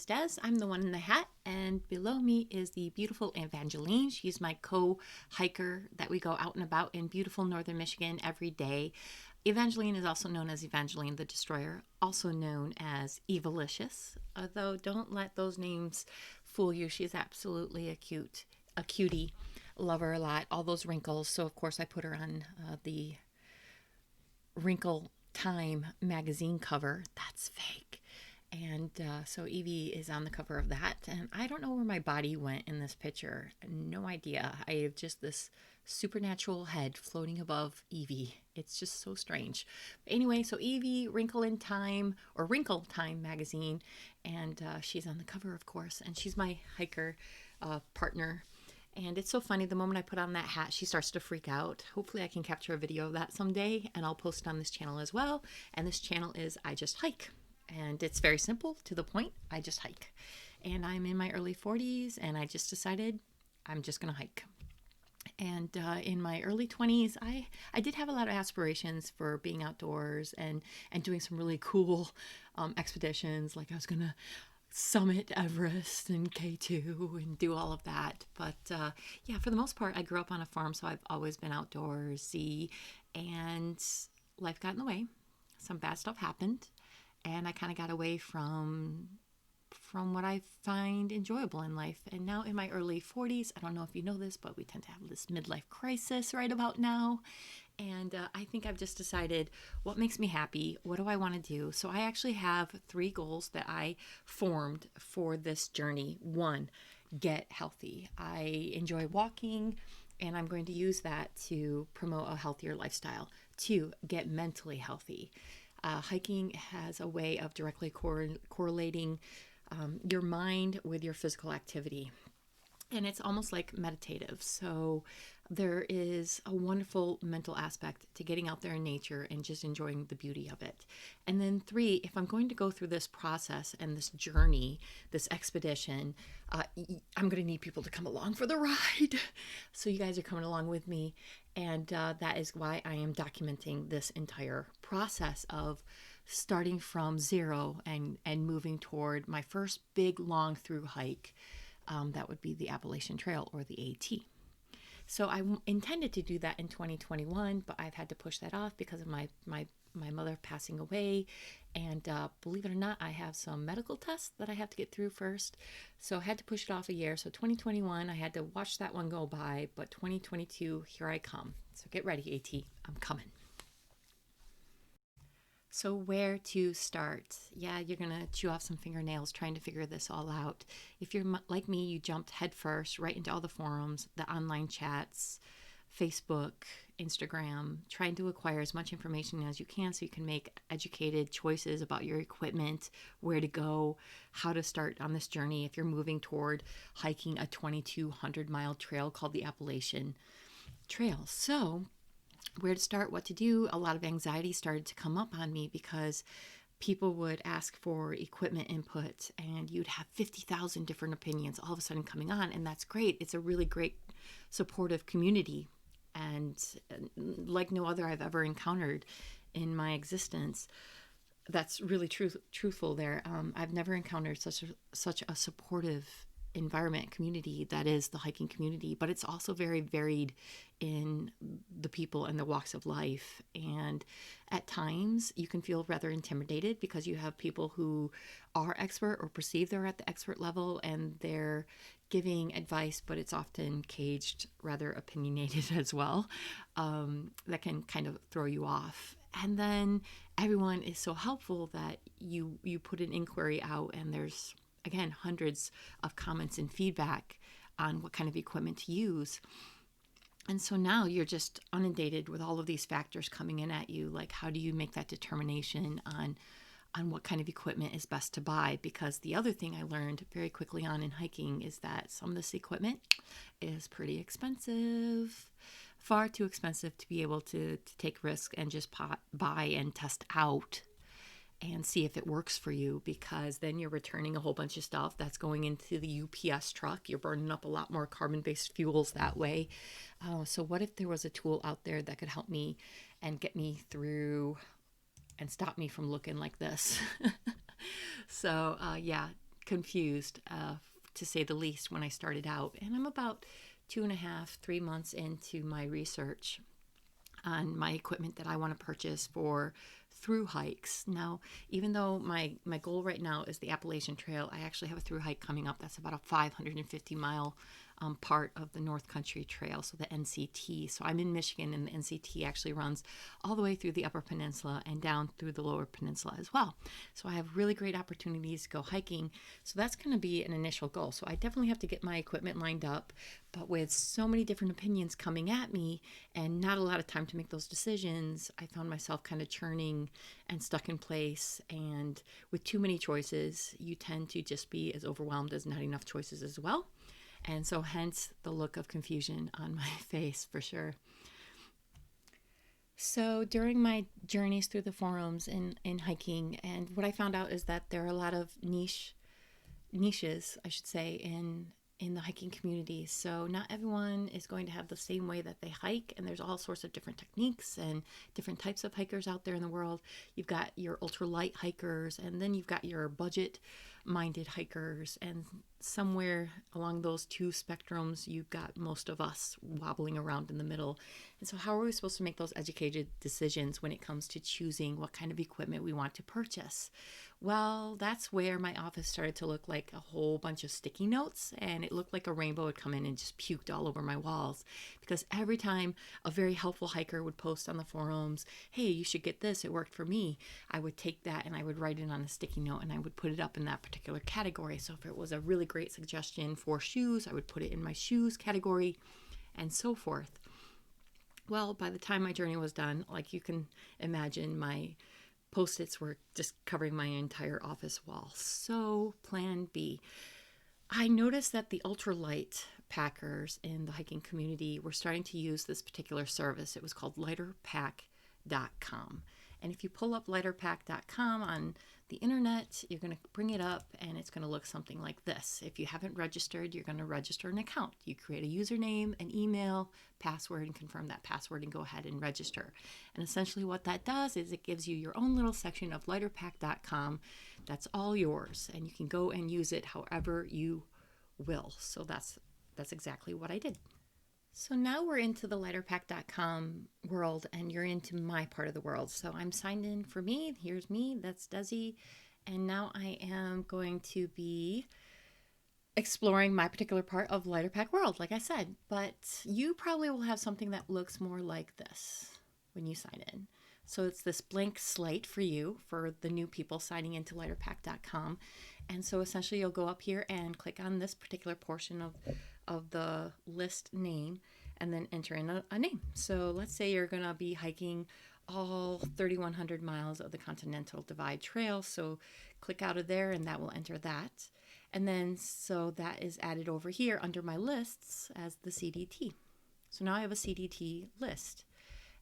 is Des. I'm the one in the hat, and below me is the beautiful Evangeline. She's my co-hiker that we go out and about in beautiful northern Michigan every day. Evangeline is also known as Evangeline the Destroyer, also known as Evilicious, although don't let those names fool you. She's absolutely a cutie. Love her a lot. All those wrinkles. So of course I put her on the Wrinkle Time magazine cover. That's fake. And so Evie is on the cover of that. And I don't know where my body went in this picture. No idea. I have just this supernatural head floating above Evie. It's just so strange. But anyway, so Evie, Wrinkle in Time, or Wrinkle Time magazine. And she's on the cover, of course. And she's my hiker partner. And it's so funny, the moment I put on that hat, she starts to freak out. Hopefully I can capture a video of that someday, and I'll post it on this channel as well. And this channel is I Just Hike. And it's very simple, to the point, I just hike. And I'm in my early 40s, and I just decided I'm just gonna hike. And in my early 20s, I did have a lot of aspirations for being outdoors and doing some really cool expeditions. Like I was gonna summit Everest and K2 and do all of that. But yeah, for the most part, I grew up on a farm, so I've always been outdoorsy, and life got in the way. Some bad stuff happened, and I kind of got away from what I find enjoyable in life. And now in my early 40s, I don't know if you know this, but we tend to have this midlife crisis right about now. And I think I've just decided what makes me happy. What do I want to do? So I actually have 3 goals that I formed for this journey. 1, get healthy. I enjoy walking, and I'm going to use that to promote a healthier lifestyle. 2, get mentally healthy. Hiking has a way of directly correlating your mind with your physical activity. And it's almost like meditative. So there is a wonderful mental aspect to getting out there in nature and just enjoying the beauty of it. And then 3, if I'm going to go through this process and this journey, this expedition, I'm going to need people to come along for the ride. So you guys are coming along with me. And that is why I am documenting this entire process of starting from zero and moving toward my first big long through hike. That would be the Appalachian Trail, or the AT. So I intended to do that in 2021, but I've had to push that off because of my mother passing away. And believe it or not, I have some medical tests that I have to get through first. So I had to push it off a year. So 2021, I had to watch that one go by. But 2022, here I come. So get ready, AT. I'm coming. So where to start? Yeah, you're going to chew off some fingernails trying to figure this all out. If you're like me, you jumped headfirst right into all the forums, the online chats, Facebook, Instagram, trying to acquire as much information as you can so you can make educated choices about your equipment, where to go, how to start on this journey if you're moving toward hiking a 2,200-mile trail called the Appalachian Trail. So where to start, what to do, a lot of anxiety started to come up on me because people would ask for equipment input and you'd have 50,000 different opinions all of a sudden coming on. And that's great. It's a really great supportive community, and like no other I've ever encountered in my existence. That's really truthful there. I've never encountered such a supportive environment, community that is the hiking community, but it's also very varied in the people and the walks of life. And at times you can feel rather intimidated because you have people who are expert or perceive they're at the expert level and they're giving advice, but it's often caged, rather opinionated as well. That can kind of throw you off. And then everyone is so helpful that you put an inquiry out, and there's, again, hundreds of comments and feedback on what kind of equipment to use. And so now you're just inundated with all of these factors coming in at you. Like, how do you make that determination on what kind of equipment is best to buy? Because the other thing I learned very quickly on in hiking is that some of this equipment is pretty expensive, far too expensive to be able to take risks and just buy and test out and see if it works for you, because then you're returning a whole bunch of stuff that's going into the UPS truck. You're burning up a lot more carbon-based fuels that way. So what if there was a tool out there that could help me and get me through and stop me from looking like this? So yeah, confused, to say the least, when I started out. And I'm about 2.5, 3 months into my research on my equipment that I want to purchase for through hikes. Now, even though my goal right now is the Appalachian Trail, I actually have a through hike coming up that's about a 550-mile part of the North Country Trail, so the NCT. So I'm in Michigan, and the NCT actually runs all the way through the Upper Peninsula and down through the Lower Peninsula as well. So I have really great opportunities to go hiking. So that's going to be an initial goal. So I definitely have to get my equipment lined up, but with so many different opinions coming at me and not a lot of time to make those decisions, I found myself kind of churning and stuck in place. And with too many choices, you tend to just be as overwhelmed as not enough choices as well. And so hence the look of confusion on my face for sure. So during my journeys through the forums in hiking, and what I found out is that there are a lot of niches, I should say, in the hiking community. So not everyone is going to have the same way that they hike, and there's all sorts of different techniques and different types of hikers out there in the world. You've got your ultralight hikers, and then you've got your budget minded hikers, and somewhere along those two spectrums you've got most of us wobbling around in the middle. And so how are we supposed to make those educated decisions when it comes to choosing what kind of equipment we want to purchase? Well, that's where my office started to look like a whole bunch of sticky notes, and it looked like a rainbow had come in and just puked all over my walls, because every time a very helpful hiker would post on the forums, hey, you should get this, it worked for me, I would take that and I would write it on a sticky note and I would put it up in that particular category. So if it was a really great suggestion for shoes, I would put it in my shoes category, and so forth. Well, by the time my journey was done, like you can imagine, my Post-its were just covering my entire office wall. So plan B. I noticed that the ultralight packers in the hiking community were starting to use this particular service. It was called Lightpack.com. And if you pull up Lightpack.com on the internet, you're going to bring it up and it's going to look something like this. If you haven't registered, you're going to register an account. You create a username, an email, password, and confirm that password and go ahead and register. And essentially what that does is it gives you your own little section of Lightpack.com that's all yours, and you can go and use it however you will. So that's exactly what I did. So now we're into the Lightpack.com world, and you're into my part of the world. So I'm signed in for me. Here's me. That's Desi. And now I am going to be exploring my particular part of Lightpack world, like I said. But you probably will have something that looks more like this when you sign in. So it's this blank slate for you, for the new people signing into Lightpack.com. And so essentially you'll go up here and click on this particular portion of the list name and then enter in a name. So let's say you're going to be hiking all 3,100 miles of the Continental Divide Trail. So click out of there and that will enter that. And then so that is added over here under my lists as the CDT. So now I have a CDT list.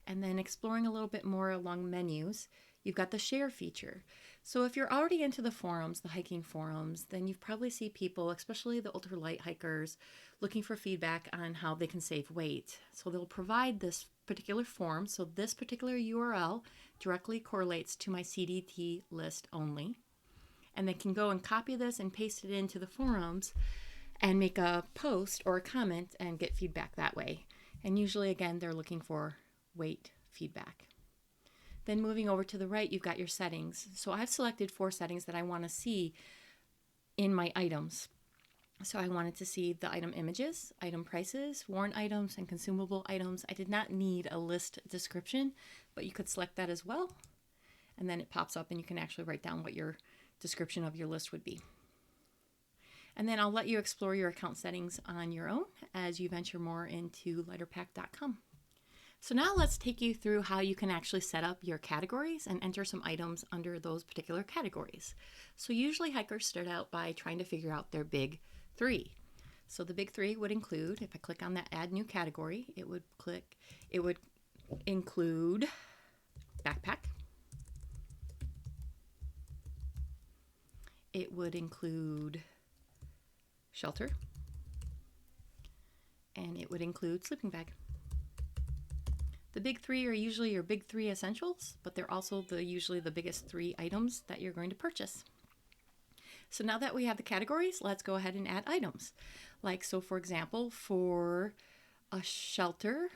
And then exploring a little bit more along menus, you've got the share feature. So if you're already into the forums, the hiking forums, then you've probably seen people, especially the ultralight hikers, looking for feedback on how they can save weight. So they'll provide this particular form. So this particular URL directly correlates to my CDT list only. And they can go and copy this and paste it into the forums and make a post or a comment and get feedback that way. And usually, again, they're looking for weight feedback. Then moving over to the right, you've got your settings. So I've selected 4 settings that I want to see in my items. So I wanted to see the item images, item prices, worn items, and consumable items. I did not need a list description, but you could select that as well. And then it pops up and you can actually write down what your description of your list would be. And then I'll let you explore your account settings on your own as you venture more into Lightpack.com. So now let's take you through how you can actually set up your categories and enter some items under those particular categories. So usually hikers start out by trying to figure out their big 3. So the big 3 would include, if I click on that add new category, it would include backpack. It would include shelter. And it would include sleeping bag. The big 3 are usually your big 3 essentials, but they're also usually the biggest 3 items that you're going to purchase. So now that we have the categories, let's go ahead and add items. Like, so for example, for a shelter,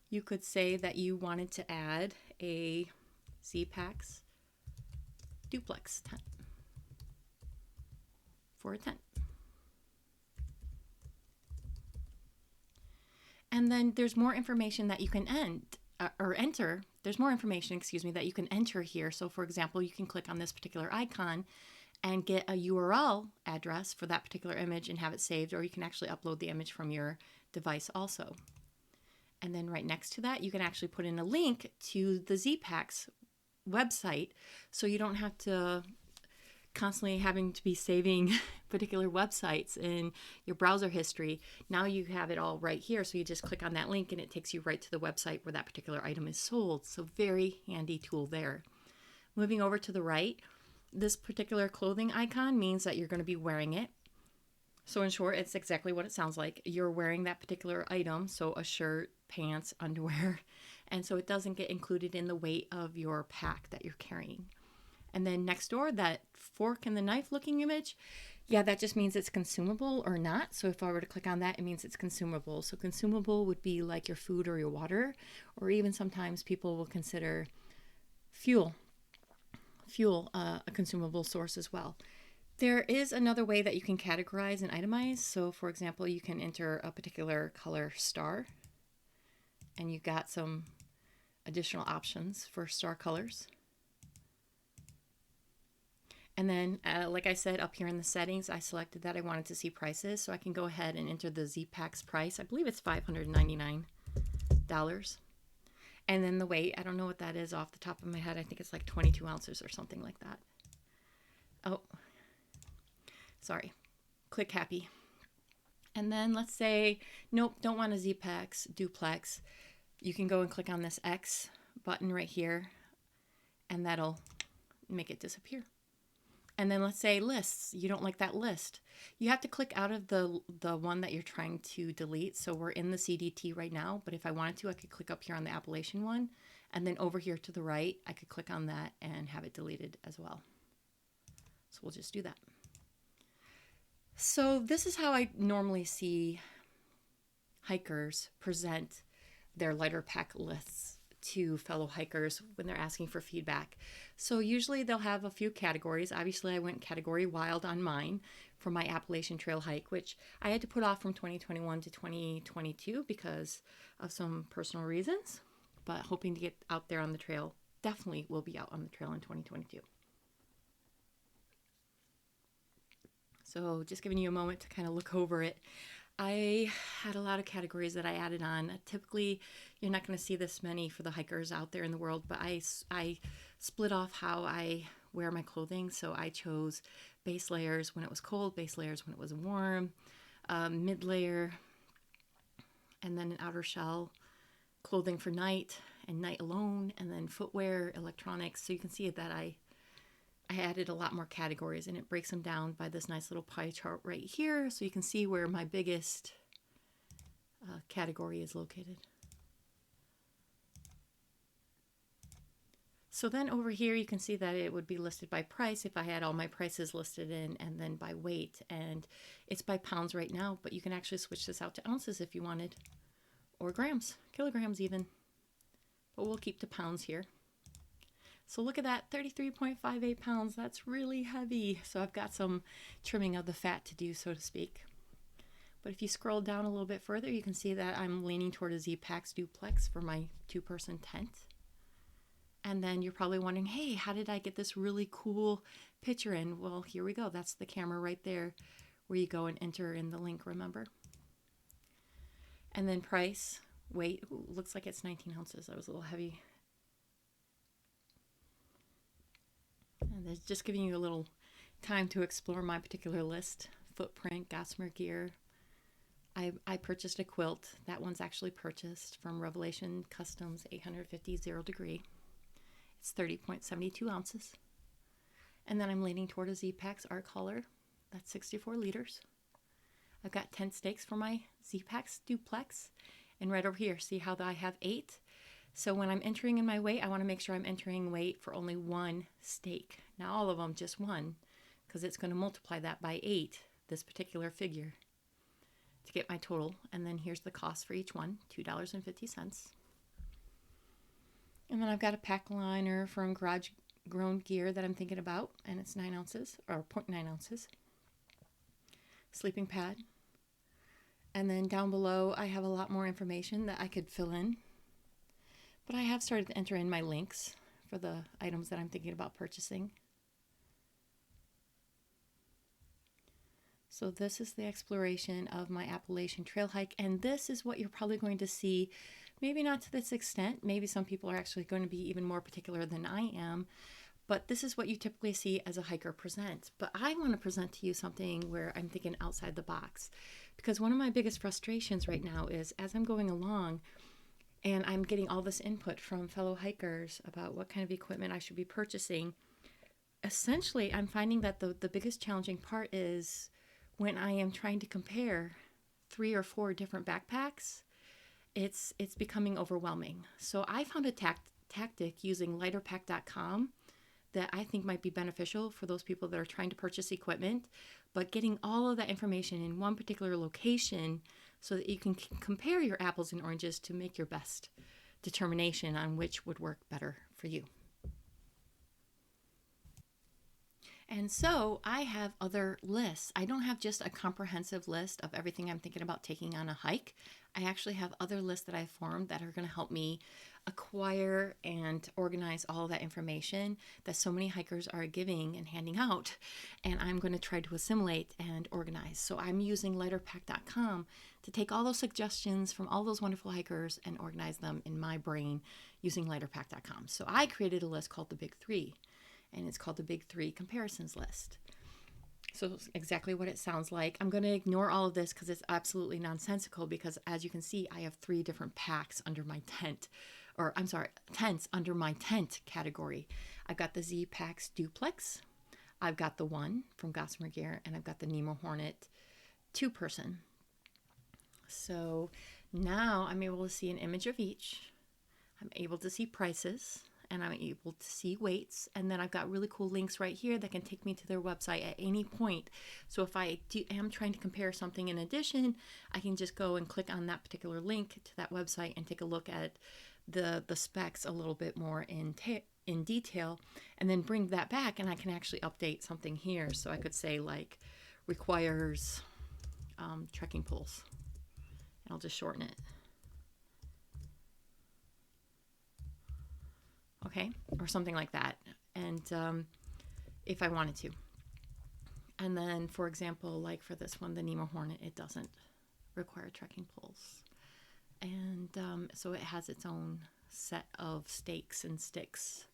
you could say that you wanted to add a Z-Packs duplex tent for a tent. And then there's more information that you can enter. There's more information, excuse me, that you can enter here. So for example, you can click on this particular icon and get a URL address for that particular image and have it saved, or you can actually upload the image from your device also. And then right next to that, you can actually put in a link to the Z-Packs website, so you don't have to constantly having to be saving particular websites in your browser history. Now you have it all right here, so you just click on that link and it takes you right to the website where that particular item is sold. So very handy tool there. Moving over to the right, this particular clothing icon means that you're going to be wearing it. So in short, it's exactly what it sounds like. You're wearing that particular item, so a shirt, pants, underwear, and so it doesn't get included in the weight of your pack that you're carrying. And then next door, that fork and the knife looking image, yeah, that just means it's consumable or not. So if I were to click on that, it means it's consumable. So consumable would be like your food or your water, or even sometimes people will consider fuel a consumable source as well. There is another way that you can categorize and itemize. So for example, you can enter a particular color star, and you've got some additional options for star colors. And then, like I said, up here in the settings, I selected that I wanted to see prices. So I can go ahead and enter the Z-Packs price. I believe it's $599. And then the weight, I don't know what that is off the top of my head. I think it's like 22 ounces or something like that. Oh, sorry. Click happy. And then let's say, nope, don't want a Z-Packs duplex. You can go and click on this X button right here, and that'll make it disappear. And then let's say lists. You don't like that list. You have to click out of the one that you're trying to delete. So we're in the CDT right now, but if I wanted to, I could click up here on the Appalachian one, and then over here to the right, I could click on that and have it deleted as well. So we'll just do that. So this is how I normally see hikers present their lighter pack lists to fellow hikers when they're asking for feedback. So usually they'll have a few categories. Obviously I went category wild on mine for my Appalachian Trail hike, which I had to put off from 2021 to 2022 because of some personal reasons, but hoping to get out there on the trail. Definitely will be out on the trail in 2022. So just giving you a moment to kind of look over it. I had a lot of categories that I added on. Typically, you're not going to see this many for the hikers out there in the world, but I split off how I wear my clothing. So I chose base layers when it was cold, base layers when it was warm, mid layer, and then an outer shell, clothing for night and night alone, and then footwear, electronics. So you can see that I added a lot more categories, and it breaks them down by this nice little pie chart right here, so you can see where my biggest category is located. So then over here you can see that it would be listed by price if I had all my prices listed in, and then by weight, and it's by pounds right now, but you can actually switch this out to ounces if you wanted, or grams, kilograms even, but we'll keep to pounds here. So look at that, 33.58 pounds. That's really heavy. So I've got some trimming of the fat to do, so to speak. But if you scroll down a little bit further, you can see that I'm leaning toward a Z-Packs duplex for my 2-person tent. And then you're probably wondering, hey, how did I get this really cool picture in? Well, here we go. That's the camera right there where you go and enter in the link, remember? And then price, weight. Ooh, looks like it's 19 ounces. That was a little heavy. And it's just giving you a little time to explore my particular list. Footprint, Gossamer gear. I purchased a quilt. That one's actually purchased from Revelation Customs 850 0 degree. It's 30.72 ounces. And then I'm leaning toward a Z-Packs art color. That's 64 liters. I've got tent stakes for my Z-Packs duplex. And right over here, see how I have 8? So when I'm entering in my weight, I want to make sure I'm entering weight for only one stake. Not all of them, just one. because it's going to multiply that by 8, this particular figure, to get my total. And then here's the cost for each one, $2.50. And then I've got a pack liner from Garage Grown Gear that I'm thinking about, and it's 9 ounces, or 0.9 ounces. Sleeping pad. And then down below, I have a lot more information that I could fill in. But I have started to enter in my links for the items that I'm thinking about purchasing. So this is the exploration of my Appalachian Trail hike, and this is what you're probably going to see. Maybe not to this extent. Maybe some people are actually going to be even more particular than I am. But this is what you typically see as a hiker present. But I want to present to you something where I'm thinking outside the box. Because one of my biggest frustrations right now is as I'm going along and I'm getting all this input from fellow hikers about what kind of equipment I should be purchasing, essentially I'm finding that the biggest challenging part is when I am trying to compare 3 or 4 different backpacks, it's becoming overwhelming. So I found a tactic using Lightpack.com that I think might be beneficial for those people that are trying to purchase equipment, but getting all of that information in one particular location so that you can compare your apples and oranges to make your best determination on which would work better for you. And so I have other lists. I don't have just a comprehensive list of everything I'm thinking about taking on a hike. I actually have other lists that I've formed that are going to help me acquire and organize all of that information that so many hikers are giving and handing out. And I'm going to try to assimilate and organize. So I'm using Lightpack.com to take all those suggestions from all those wonderful hikers and organize them in my brain using Lightpack.com. So I created a list called the Big Three. And it's called the Big Three Comparisons List. So it's exactly what it sounds like. I'm going to ignore all of this because it's absolutely nonsensical, because as you can see, I have 3 different packs under my tent, or I'm sorry, tents under my tent category. I've got the Z Packs Duplex, I've got the one from Gossamer Gear, and I've got the Nemo Hornet 2-person. So now I'm able to see an image of each. I'm able to see prices. And I'm able to see weights. And then I've got really cool links right here that can take me to their website at any point. So if I am trying to compare something in addition, I can just go and click on that particular link to that website and take a look at the specs a little bit more in detail, and then bring that back, and I can actually update something here. So I could say like requires trekking poles, and I'll just shorten it. Okay, or something like that, and if I wanted to. And then, for example, like for this one, the Nemo Hornet, it doesn't require trekking poles. And so it has its own set of stakes and sticks.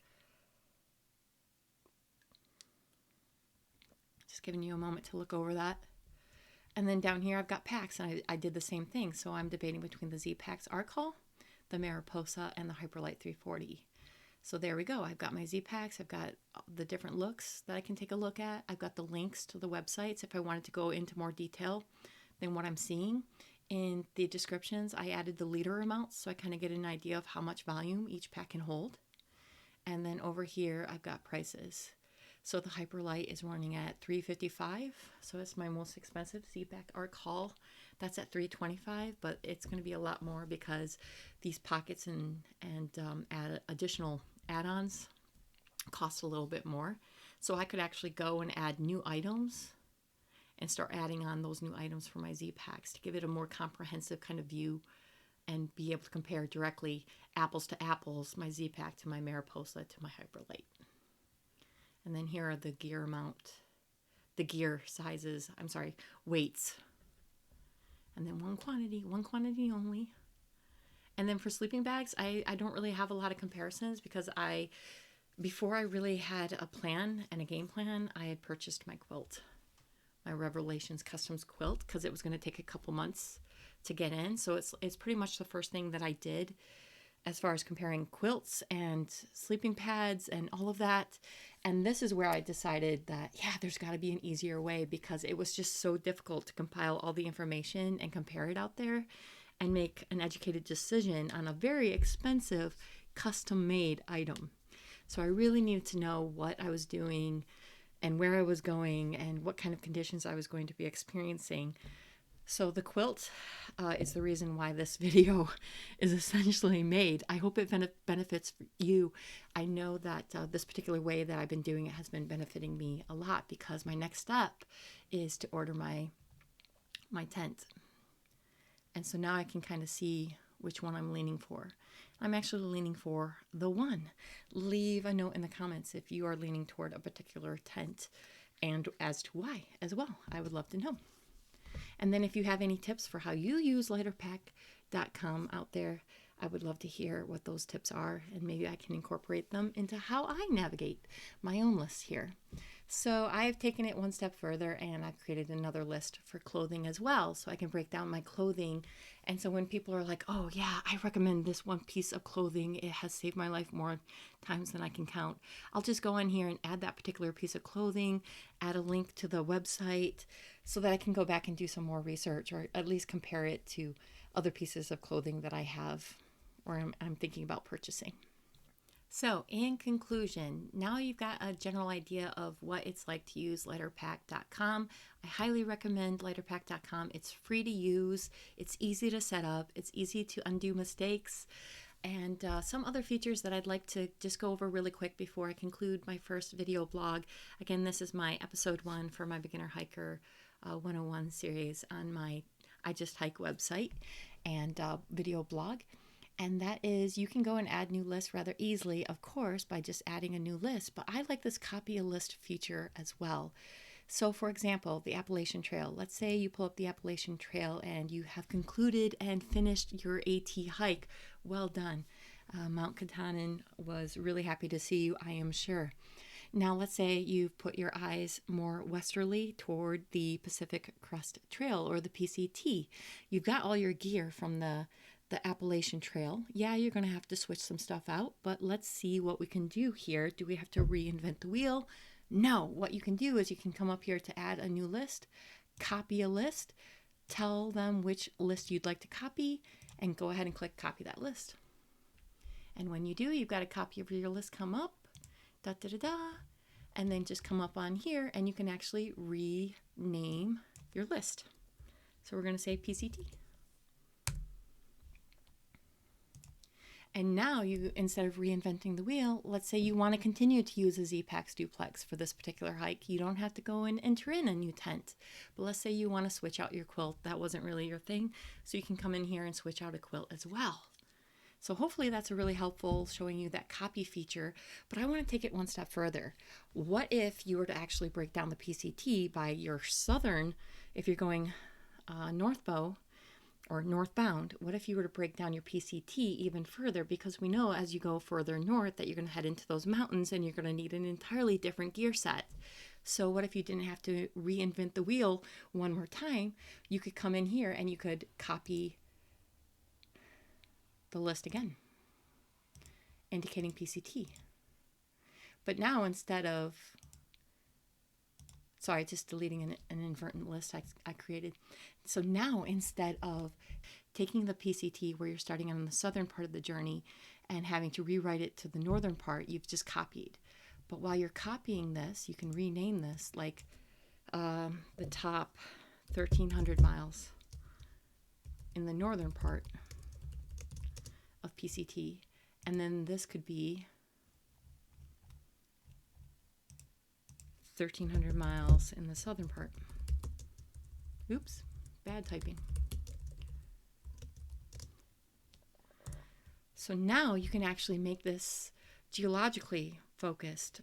Just giving you a moment to look over that. And then down here I've got packs, and I did the same thing. So I'm debating between the Z Packs Arc Haul, the Mariposa, and the Hyperlight 340. So there we go. I've got my Z Packs. I've got the different looks that I can take a look at. I've got the links to the websites if I wanted to go into more detail than what I'm seeing. In the descriptions, I added the liter amounts, so I kind of get an idea of how much volume each pack can hold. And then over here, I've got prices. So the Hyperlight is running at $355. So it's my most expensive Z-Pack Arc Haul. That's at $325, but it's going to be a lot more because these pockets and additional add-ons cost a little bit more. So I could actually go and add new items and start adding on those new items for my Z-Packs to give it a more comprehensive kind of view and be able to compare directly apples to apples, my Z-Pack to my Mariposa to my Hyperlight. And then here are the gear sizes, weights. And then one quantity only. And then for sleeping bags, I don't really have a lot of comparisons because before I really had a plan and a game plan, I had purchased my quilt, my Revelations Customs quilt, because it was going to take a couple months to get in. So it's pretty much the first thing that I did as far as comparing quilts and sleeping pads and all of that. And this is where I decided that, there's got to be an easier way, because it was just so difficult to compile all the information and compare it out there and make an educated decision on a very expensive custom-made item. So I really needed to know what I was doing and where I was going and what kind of conditions I was going to be experiencing. So the quilt is the reason why this video is essentially made. I hope it benefits you. I know that this particular way that I've been doing it has been benefiting me a lot, because my next step is to order my tent. And so now I can kind of see which one I'm leaning for. I'm actually leaning for the one. Leave a note in the comments if you are leaning toward a particular tent, and as to why as well. I would love to know. And then if you have any tips for how you use Lightpack.com out there, I would love to hear what those tips are, and maybe I can incorporate them into how I navigate my own list here. So I've taken it one step further, and I've created another list for clothing as well, so I can break down my clothing. And so when people are like, oh yeah, I recommend this one piece of clothing, it has saved my life more times than I can count, I'll just go in here and add that particular piece of clothing, add a link to the website, so that I can go back and do some more research, or at least compare it to other pieces of clothing that I have or I'm thinking about purchasing. So in conclusion, now you've got a general idea of what it's like to use Lightpack.com. I highly recommend Lightpack.com. It's free to use, it's easy to set up, it's easy to undo mistakes, and some other features that I'd like to just go over really quick before I conclude my first video blog. Again, this is my episode 1 for my Beginner Hiker 101 series on my I Just Hike website and video blog. And that is, you can go and add new lists rather easily, of course, by just adding a new list. But I like this copy a list feature as well. So for example, the Appalachian Trail. Let's say you pull up the Appalachian Trail and you have concluded and finished your AT hike. Well done. Mount Katahdin was really happy to see you, I am sure. Now let's say you've put your eyes more westerly toward the Pacific Crest Trail, or the PCT. You've got all your gear from the Appalachian Trail. Yeah, you're going to have to switch some stuff out, but let's see what we can do here. Do we have to reinvent the wheel? No. What you can do is you can come up here to add a new list, copy a list, tell them which list you'd like to copy, and go ahead and click copy that list. And when you do, you've got a copy of your list come up, and then just come up on here and you can actually rename your list. So we're going to say PCT. And now you, instead of reinventing the wheel, let's say you want to continue to use a Z-Pax duplex for this particular hike. You don't have to go and enter in a new tent. But let's say you want to switch out your quilt. That wasn't really your thing. So you can come in here and switch out a quilt as well. So hopefully that's a really helpful, showing you that copy feature. But I want to take it one step further. What if you were to actually break down the PCT by your southern, if you're going northbound, or northbound, what if you were to break down your PCT even further? Because we know as you go further north that you're going to head into those mountains and you're going to need an entirely different gear set. So what if you didn't have to reinvent the wheel one more time? You could come in here and you could copy the list again, indicating PCT. But now instead of, sorry, just deleting an inadvertent list I created. So now instead of taking the PCT where you're starting on the southern part of the journey and having to rewrite it to the northern part, you've just copied. But while you're copying this, you can rename this like the top 1,300 miles in the northern part of PCT. And then this could be 1,300 miles in the southern part. Oops, bad typing. So now you can actually make this geologically focused,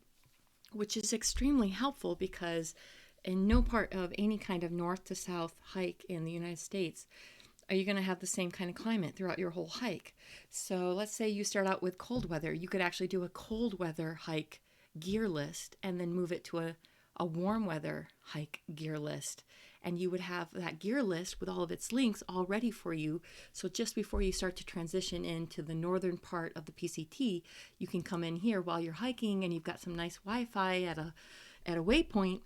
which is extremely helpful because in no part of any kind of north to south hike in the United States are you going to have the same kind of climate throughout your whole hike. So let's say you start out with cold weather. You could actually do a cold weather hike gear list and then move it to a warm weather hike gear list. And you would have that gear list with all of its links all ready for you. So just before you start to transition into the northern part of the PCT, you can come in here while you're hiking and you've got some nice Wi-Fi at a waypoint,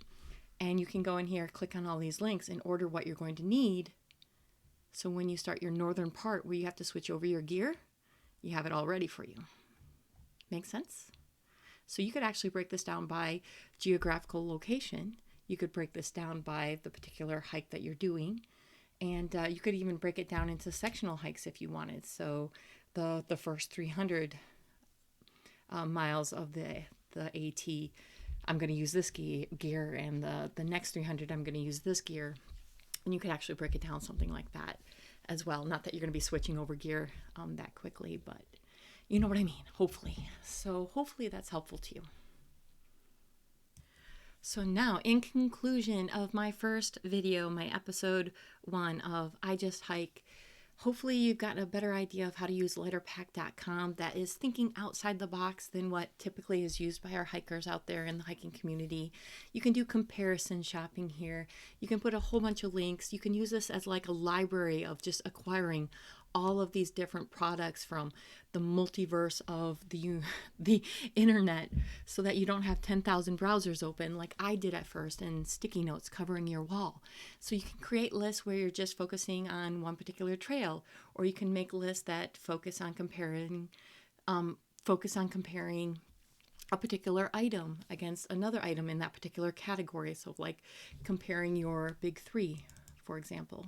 and you can go in here, click on all these links and order what you're going to need. So when you start your northern part where you have to switch over your gear, you have it all ready for you. Make sense? So you could actually break this down by geographical location. You could break this down by the particular hike that you're doing. And you could even break it down into sectional hikes if you wanted. So the first 300 miles of the AT, I'm going to use this gear, and the next 300, I'm going to use this gear. And you could actually break it down something like that as well. Not that you're going to be switching over gear that quickly, but you know what I mean, hopefully. So hopefully that's helpful to you. So now, in conclusion of my first video, my episode 1 of I Just Hike, hopefully you've gotten a better idea of how to use Lightpack.com that is thinking outside the box than what typically is used by our hikers out there in the hiking community. You can do comparison shopping here. You can put a whole bunch of links. You can use this as like a library of just acquiring all of these different products from the multiverse of the internet, so that you don't have 10,000 browsers open like I did at first and sticky notes covering your wall. So you can create lists where you're just focusing on one particular trail, or you can make lists that focus on comparing a particular item against another item in that particular category. So like comparing your big 3, for example.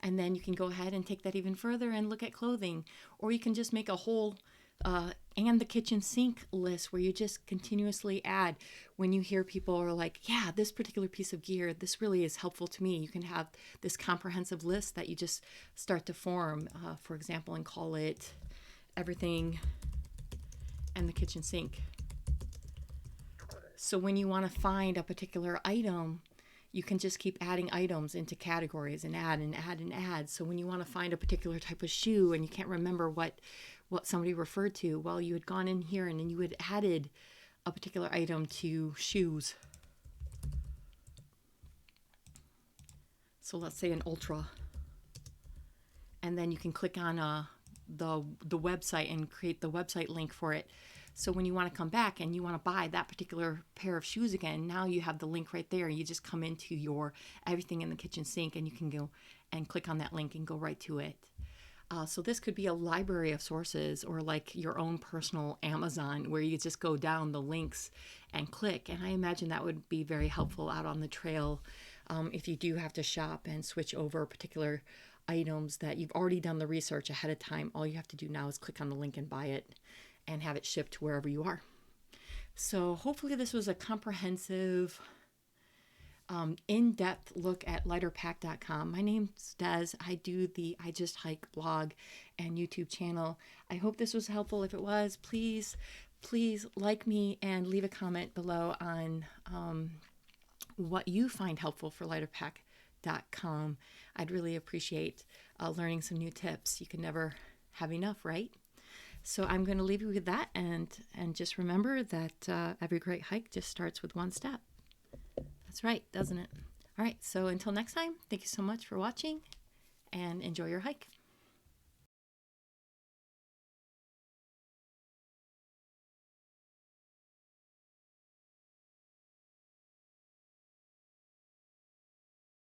And then you can go ahead and take that even further and look at clothing. Or you can just make a whole and the kitchen sink list where you just continuously add. When you hear people are like, yeah, this particular piece of gear, this really is helpful to me. You can have this comprehensive list that you just start to form, for example, and call it everything and the kitchen sink. So when you want to find a particular item, you can just keep adding items into categories and add and add and add. So when you want to find a particular type of shoe and you can't remember what somebody referred to, well, you had gone in here and then you had added a particular item to shoes. So let's say an Ultra. And then you can click on the website and create the website link for it. So when you want to come back and you want to buy that particular pair of shoes again, now you have the link right there. You just come into your everything in the kitchen sink and you can go and click on that link and go right to it. So this could be a library of sources, or like your own personal Amazon where you just go down the links and click. And I imagine that would be very helpful out on the trail if you do have to shop and switch over particular items that you've already done the research ahead of time. All you have to do now is click on the link and buy it and have it shipped to wherever you are. So hopefully this was a comprehensive, in-depth look at Lightpack.com. My name's Des. I do the I Just Hike blog and YouTube channel. I hope this was helpful. If it was, please like me and leave a comment below on what you find helpful for Lightpack.com. I'd really appreciate learning some new tips. You can never have enough, right? So I'm going to leave you with that, and just remember that every great hike just starts with one step. That's right, doesn't it? All right, so until next time, thank you so much for watching, and enjoy your hike.